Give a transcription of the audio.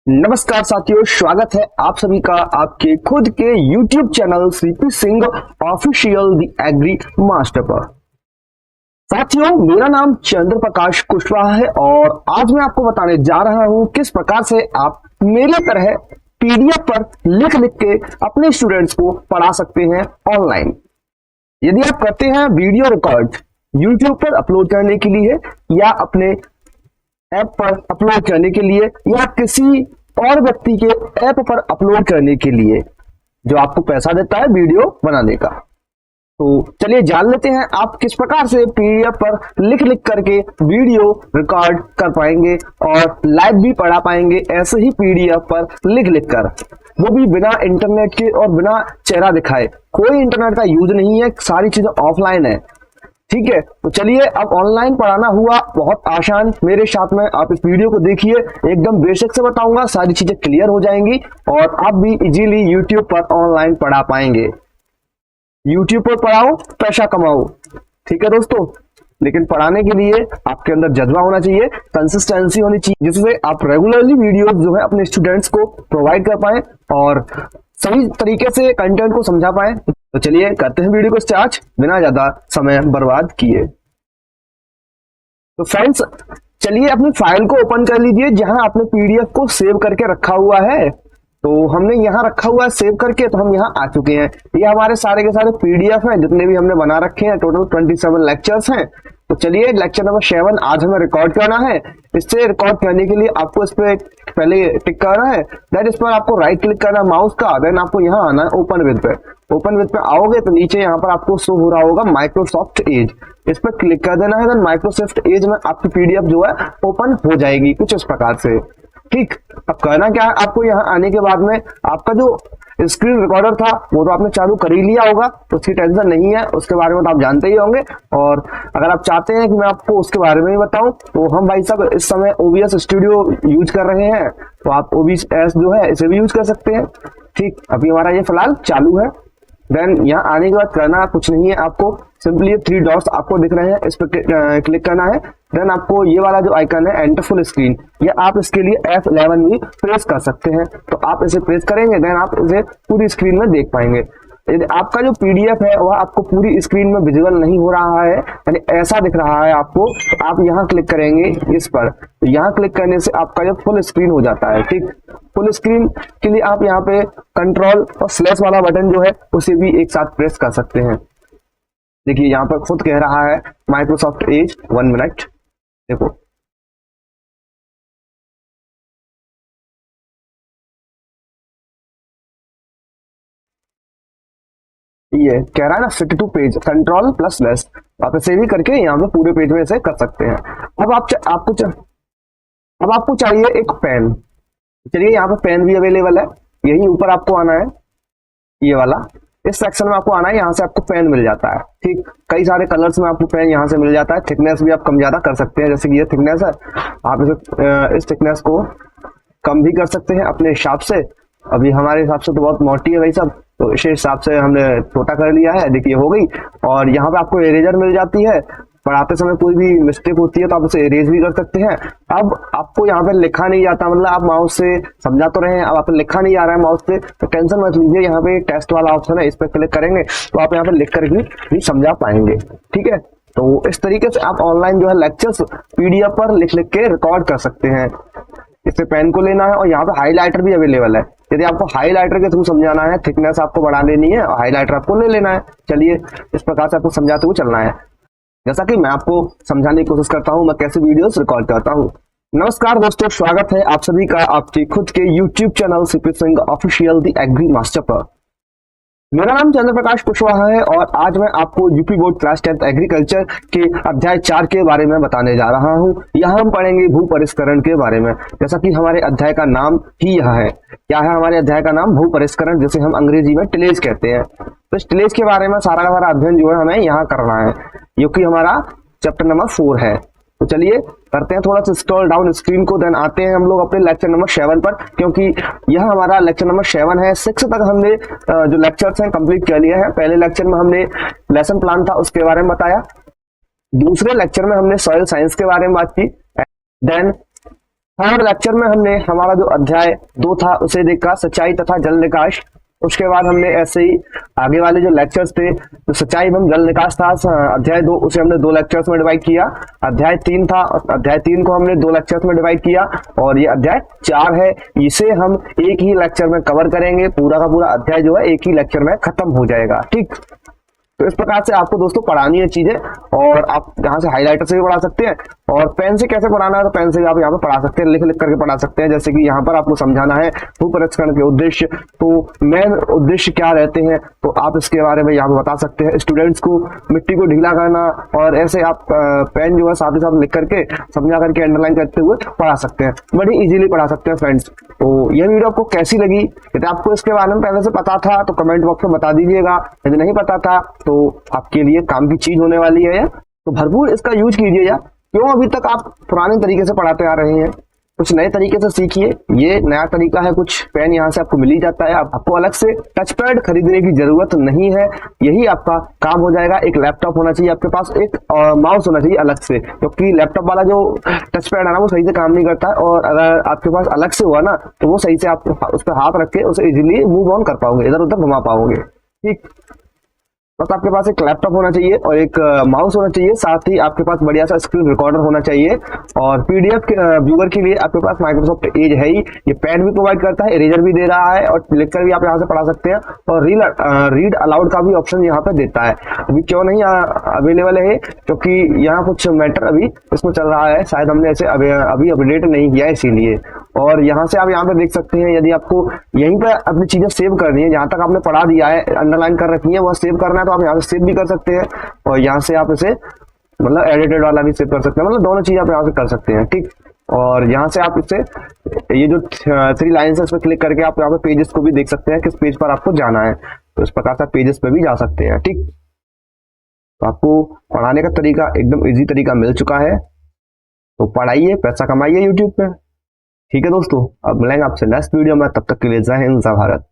नमस्कार साथियों, स्वागत है आप सभी का आपके खुद के YouTube channel CP Singh official the agri master पर। साथियों, मेरा नाम चंद्र प्रकाश कुशवाहा है और आज मैं आपको बताने जा रहा हूं किस प्रकार से आप मेरी तरह पीडीएफ पर लिख लिख के अपने स्टूडेंट्स को पढ़ा सकते हैं ऑनलाइन। यदि आप करते हैं वीडियो रिकॉर्ड YouTube पर अपलोड करने के लिए या अपने ऐप पर अपलोड करने के लिए या किसी और व्यक्ति के ऐप पर अपलोड करने के लिए जो आपको पैसा देता है वीडियो बनाने का, तो चलिए जान लेते हैं आप किस प्रकार से पीडीएफ पर लिख लिख करके वीडियो रिकॉर्ड कर पाएंगे और लाइव भी पढ़ा पाएंगे ऐसे ही पीडीएफ पर लिख लिख कर, वो भी बिना इंटरनेट के और बिना चेहरा दिखाए। कोई इंटरनेट का यूज नहीं है, सारी चीजें ऑफलाइन है। ठीक है, तो चलिए अब ऑनलाइन पढ़ाना हुआ बहुत आसान मेरे साथ में। आप इस वीडियो को देखिए, एकदम बेसिक से बताऊंगा, सारी चीजें क्लियर हो जाएंगी और आप भी इजीली यूट्यूब पर ऑनलाइन पढ़ा पाएंगे। यूट्यूब पर पढ़ाओ, पैसा कमाओ। ठीक है दोस्तों, लेकिन पढ़ाने के लिए आपके अंदर जज्बा होना चाहिए, कंसिस्टेंसी होनी चाहिए, जिससे आप रेगुलरली वीडियो जो है अपने स्टूडेंट्स को प्रोवाइड कर पाए और सही तरीके से कंटेंट को समझा पाए। तो चलिए करते हैं वीडियो को स्टार्ट बिना ज्यादा समय बर्बाद किए। तो फ्रेंड्स, चलिए अपनी फाइल को ओपन कर लीजिए जहां आपने पीडीएफ को सेव करके रखा हुआ है। तो हमने यहाँ रखा हुआ है सेव करके, तो हम यहाँ आ चुके हैं। ये हमारे सारे के सारे पीडीएफ हैं जितने भी हमने बना रखे हैं। टोटल 27 लेक्चर्स हैं। तो चलिए लेक्चर नंबर 7 आज हमें रिकॉर्ड करना है। इससे रिकॉर्ड करने के लिए आपको इस पे पहले टिक करना है, देन इस पर आपको राइट क्लिक करना है माउस का, देन आपको यहाँ आना है ओपन विद पे। ओपन विद पे आओगे तो नीचे यहाँ पर आपको शो हो रहा होगा माइक्रोसॉफ्ट एज, इस पर क्लिक कर देना है। देन माइक्रोसॉफ्ट एज में आपकी पीडीएफ जो है ओपन हो जाएगी कुछ इस प्रकार से। ठीक, अब करना क्या है, आपको यहाँ आने के बाद में आपका जो स्क्रीन रिकॉर्डर था वो तो आपने चालू कर ही लिया होगा, तो उसकी टेंशन नहीं है, उसके बारे में तो आप जानते ही होंगे। और अगर आप चाहते हैं कि मैं आपको उसके बारे में ही बताऊं, तो हम भाई साहब इस समय OBS स्टूडियो यूज कर रहे हैं, तो आप OBS जो है इसे भी यूज कर सकते हैं। ठीक, अभी हमारा ये फिलहाल चालू है। देन यहाँ आने के बाद करना कुछ नहीं है, आपको सिंपली ये 3 डॉट्स आपको दिख रहे हैं, इस पर क्लिक करना है। देन आपको ये वाला जो आइकन है एंटर फुल स्क्रीन, या आप इसके लिए F11 भी प्रेस कर सकते हैं। तो आप इसे प्रेस करेंगे, देन आप इसे पूरी स्क्रीन में देख पाएंगे। यदि आपका जो पीडीएफ है वह आपको पूरी स्क्रीन में विजुअल नहीं हो रहा है, यानी ऐसा दिख रहा है आपको, तो आप यहाँ क्लिक करेंगे इस पर। तो यहाँ क्लिक करने से आपका जो फुल स्क्रीन हो जाता है। ठीक, फुल स्क्रीन के लिए आप यहाँ पे कंट्रोल और स्लैश वाला बटन जो है उसे भी एक साथ प्रेस कर सकते हैं। देखिए यहाँ पर खुद कह रहा है माइक्रोसॉफ्ट एज 1 मिनट। देखो ये कह रहा है ना fit to page, control plus slash, आप इसे भी करके यहाँ पे पूरे पेज में इसे कर सकते हैं। अब आपको चाहिए एक पेन। चलिए यहाँ पे पेन भी अवेलेबल है, यही ऊपर आपको आना है, ये वाला इस सेक्शन में आपको आना है, यहाँ से आपको पेन मिल जाता है। ठीक, कई सारे कलर्स में आपको पेन यहाँ से मिल जाता है। थिकनेस भी आप कम ज्यादा कर सकते हैं, जैसे कि ये थिकनेस है, आप इस थिकनेस को कम भी कर सकते हैं अपने हिसाब से। अभी हमारे हिसाब से तो बहुत मोटी है भाई साहब, तो इस हिसाब से हमने छोटा कर लिया है। देखिए हो गई। और यहाँ पे आपको इरेजर मिल जाती है, पढ़ाते समय कोई भी मिस्टेक होती है तो आप उसे इरेज भी कर सकते हैं। अब आपको यहाँ पे लिखा नहीं जाता, मतलब आप माउस से समझा तो रहे हैं, अब आप लिखा नहीं आ रहा है माउस से, तो टेंशन मत लीजिए। यहाँ पे टेस्ट वाला ऑप्शन है, इस पर क्लिक करेंगे तो आप यहाँ पे लिख कर भी समझा पाएंगे। ठीक है, तो इस तरीके से आप ऑनलाइन जो है लेक्चर्स पीडीएफ पर लिख लिख के रिकॉर्ड कर सकते हैं। इससे पेन को लेना है और यहाँ पे हाईलाइटर भी अवेलेबल है। यदि आपको हाईलाइटर के थ्रू समझाना है, थिकनेस आपको बढ़ा लेनी है और हाईलाइटर आपको ले लेना है। चलिए इस प्रकार से आपको समझाते हुए चलना है, जैसा कि मैं आपको समझाने की कोशिश करता हूँ मैं कैसे वीडियोस रिकॉर्ड करता हूँ। नमस्कार दोस्तों, स्वागत है आप सभी का आपके खुद के YouTube channel CP Singh official the agri master पर। मेरा नाम चंद्र प्रकाश कुशवाहा है और आज मैं आपको UP board class 10th agriculture के अध्याय 4 के बारे में बताने जा रहा हूं। यहाँ हम पढ़ेंगे भू परिष्करण के बारे में, जैसा कि हमारे अध्याय का नाम ही यह है। क्या है हमारे अध्याय का नाम? भू परिष्करण, जिसे हम अंग्रेजी में टिलेज कहते हैं। तो इस टिलेज के बारे में सारा का सारा अध्ययन जो है हमें यहाँ करना है, क्योंकि हमारा चैप्टर नंबर 4 है। तो चलिए करते हैं थोड़ा सा स्क्रॉल डाउन स्क्रीन को, देन आते हैं हम लोग अपने लेक्चर नंबर 7 पर, क्योंकि यह हमारा लेक्चर नंबर 7 है। 6 तक हमने जो लेक्चर्स हैं कंप्लीट कर लिया है। पहले लेक्चर में हमने लेसन प्लान था उसके बारे में बताया, दूसरे लेक्चर में हमने सॉइल साइंस के बारे में बात की, देन थर्ड लेक्चर में हमने हमारा जो अध्याय 2 था उसे देखा, सच्चाई तथा जल निकास। उसके बाद हमने ऐसे ही आगे वाले जो लेक्चर्स थे, जो सच्चाई एवं जल निकास था अध्याय 2, उसे हमने 2 लेक्चर्स में डिवाइड किया। अध्याय 3 था, अध्याय 3 को हमने 2 लेक्चर्स में डिवाइड किया, और ये अध्याय 4 है, इसे हम एक ही लेक्चर में कवर करेंगे। पूरा का पूरा अध्याय जो है एक ही लेक्चर में खत्म हो जाएगा। ठीक, तो इस प्रकार से आपको दोस्तों पढ़ानी है चीजें, और आप यहाँ से हाइलाइटर से भी पढ़ा सकते हैं, और पेन से कैसे पढ़ाना है तो पेन से भी आप यहाँ पे पढ़ा सकते हैं, लिख लिख करके पढ़ा सकते हैं। जैसे कि यहाँ पर आपको समझाना है भूपरीक्षण के उद्देश्य, तो मेन उद्देश्य क्या रहते हैं, तो आप इसके बारे में यहाँ पे बता सकते हैं। स्टूडेंट्स को मिट्टी को ढीला करना, और ऐसे आप पेन जो है साथ ही साथ लिख करके समझा करके अंडरलाइन करते हुए पढ़ा सकते हैं, बड़ी इजीली पढ़ा सकते हैं फ्रेंड्स। तो यह वीडियो आपको कैसी लगी? यदि आपको इसके बारे में पहले से पता था तो कमेंट बॉक्स में बता दीजिएगा, यदि नहीं पता था तो आपके लिए काम की चीज होने वाली है, तो भरपूर इसका यूज कीजिए। या क्यों अभी तक आप पुराने तरीके से पढ़ाते आ रहे हैं, कुछ नए तरीके से सीखिए। ये नया तरीका है, कुछ पेन यहाँ से आपको मिल ही जाता है, आपको अलग से टच पैड खरीदने की जरूरत नहीं है, यही आपका काम हो जाएगा। एक लैपटॉप होना चाहिए आपके पास, एक माउस होना चाहिए अलग से, क्योंकि लैपटॉप वाला जो टच पैड है ना वो सही से काम नहीं करता है, और अगर आपके पास अलग से हुआ ना तो वो सही से आप उस पर हाथ रख के उसे इजिली मूव ऑन कर पाओगे, इधर उधर घुमा पाओगे। ठीक, बस आपके पास एक लैपटॉप होना चाहिए और एक माउस होना चाहिए, साथ ही आपके पास बढ़िया सा स्क्रीन रिकॉर्डर होना चाहिए, और पीडीएफ व्यूअर के लिए आपके पास माइक्रोसॉफ्ट एज है ही, ये पेन भी प्रोवाइड करता है, इरेजर भी दे रहा है, और लिखकर भी आप यहाँ से पढ़ा सकते हैं, और रीड अलाउड का भी ऑप्शन यहाँ पे देता है। अभी क्यों नहीं अवेलेबल है, क्योंकि यहाँ कुछ मैटर अभी इसमें चल रहा है, शायद हमने ऐसे अभी अपडेट नहीं किया इसीलिए। और यहाँ से आप यहाँ पे देख सकते हैं, यदि आपको यहीं पर अपनी चीजें सेव करनी है, जहां तक आपने पढ़ा दिया है, अंडरलाइन कर रखी है, वह सेव करना है तो आप यहाँ से सेव भी कर सकते हैं, और यहाँ से आप इसे मतलब एडिटेड वाला भी सेव कर सकते हैं, मतलब दोनों चीज आप यहाँ से कर सकते हैं। ठीक, और यहाँ से आप इससे ये जो 3 लाइन्स है इस पर क्लिक करके आप यहाँ पे पेजेस को भी देख सकते हैं, किस पेज पर आपको जाना है, तो इस प्रकार से पेजेस पे भी जा सकते हैं। ठीक, तो आपको पढ़ाने का तरीका एकदम इजी तरीका मिल चुका है, तो पढ़ाइए, पैसा कमाइए यूट्यूब पे। ठीक है दोस्तों, अब मिलेंगे आपसे नेक्स्ट वीडियो में, तब तक के लिए जय हिंद जय भारत।